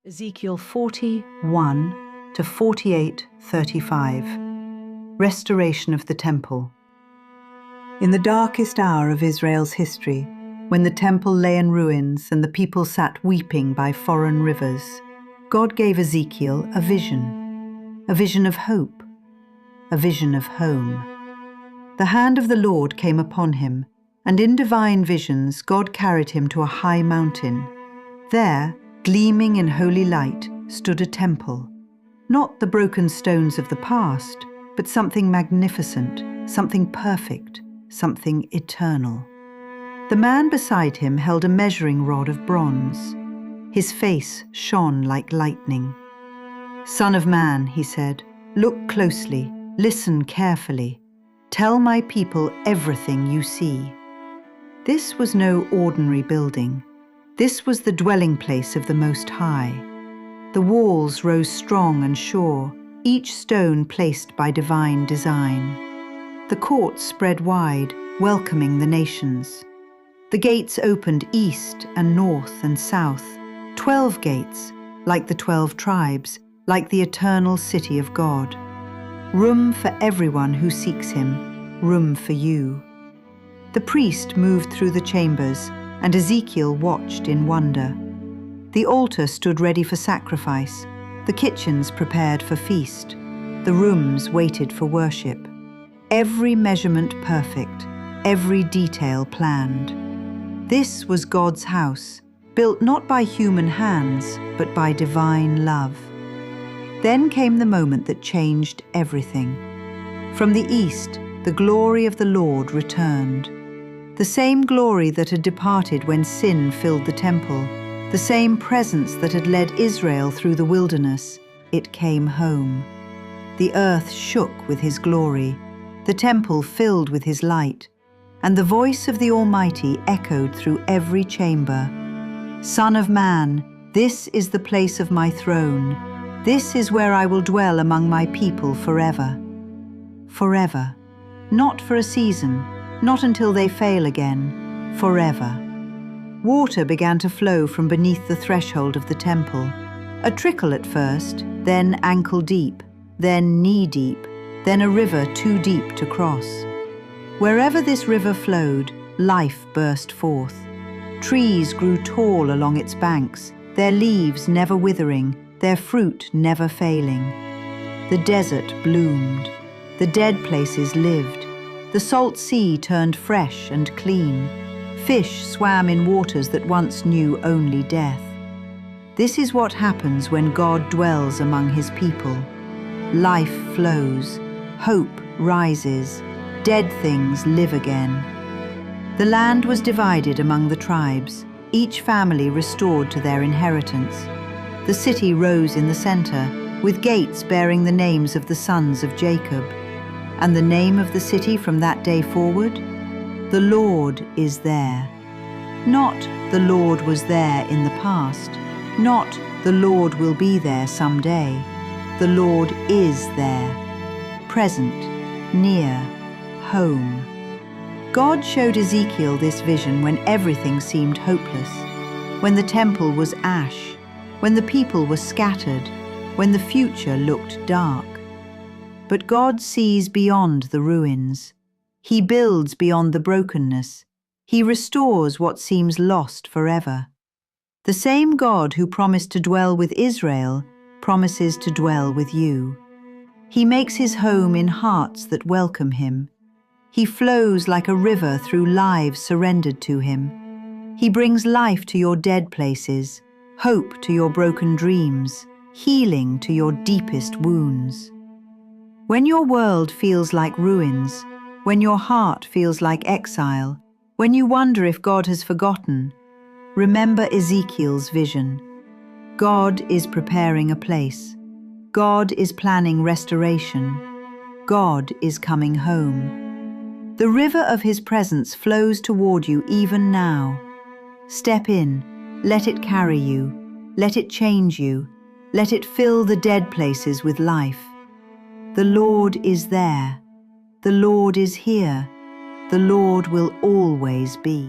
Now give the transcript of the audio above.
Ezekiel 41 to 48:35. Restoration of the Temple. In the darkest hour of Israel's history, when the temple lay in ruins and the people sat weeping by foreign rivers, God gave Ezekiel a vision of hope, a vision of home. The hand of the Lord came upon him, and in divine visions God carried him to a high mountain. There, gleaming in holy light, stood a temple. Not the broken stones of the past, but something magnificent, something perfect, something eternal. The man beside him held a measuring rod of bronze. His face shone like lightning. "Son of man," he said, "look closely, listen carefully. Tell my people everything you see." This was no ordinary building. This was the dwelling place of the Most High. The walls rose strong and sure, each stone placed by divine design. The courts spread wide, welcoming the nations. The gates opened east and north and south, 12 gates, like the 12 tribes, like the eternal city of God. Room for everyone who seeks him, room for you. The priest moved through the chambers, and Ezekiel watched in wonder. The altar stood ready for sacrifice, the kitchens prepared for feast, the rooms waited for worship. Every measurement perfect, every detail planned. This was God's house, built not by human hands, but by divine love. Then came the moment that changed everything. From the east, the glory of the Lord returned. The same glory that had departed when sin filled the temple, the same presence that had led Israel through the wilderness, it came home. The earth shook with his glory, the temple filled with his light, and the voice of the Almighty echoed through every chamber. "Son of man, this is the place of my throne. This is where I will dwell among my people forever." Forever, not for a season, not until they fail again, forever. Water began to flow from beneath the threshold of the temple. A trickle at first, then ankle deep, then knee deep, then a river too deep to cross. Wherever this river flowed, life burst forth. Trees grew tall along its banks, their leaves never withering, their fruit never failing. The desert bloomed. The dead places lived. The salt sea turned fresh and clean. Fish swam in waters that once knew only death. This is what happens when God dwells among his people. Life flows, hope rises, dead things live again. The land was divided among the tribes, each family restored to their inheritance. The city rose in the center, with gates bearing the names of the sons of Jacob. And the name of the city from that day forward? The Lord is there. Not the Lord was there in the past, not the Lord will be there someday. The Lord is there, present, near, home. God showed Ezekiel this vision when everything seemed hopeless, when the temple was ash, when the people were scattered, when the future looked dark. But God sees beyond the ruins. He builds beyond the brokenness. He restores what seems lost forever. The same God who promised to dwell with Israel promises to dwell with you. He makes his home in hearts that welcome him. He flows like a river through lives surrendered to him. He brings life to your dead places, hope to your broken dreams, healing to your deepest wounds. When your world feels like ruins, when your heart feels like exile, when you wonder if God has forgotten, remember Ezekiel's vision. God is preparing a place. God is planning restoration. God is coming home. The river of his presence flows toward you even now. Step in, let it carry you, let it change you, let it fill the dead places with life. The Lord is there. The Lord is here. The Lord will always be.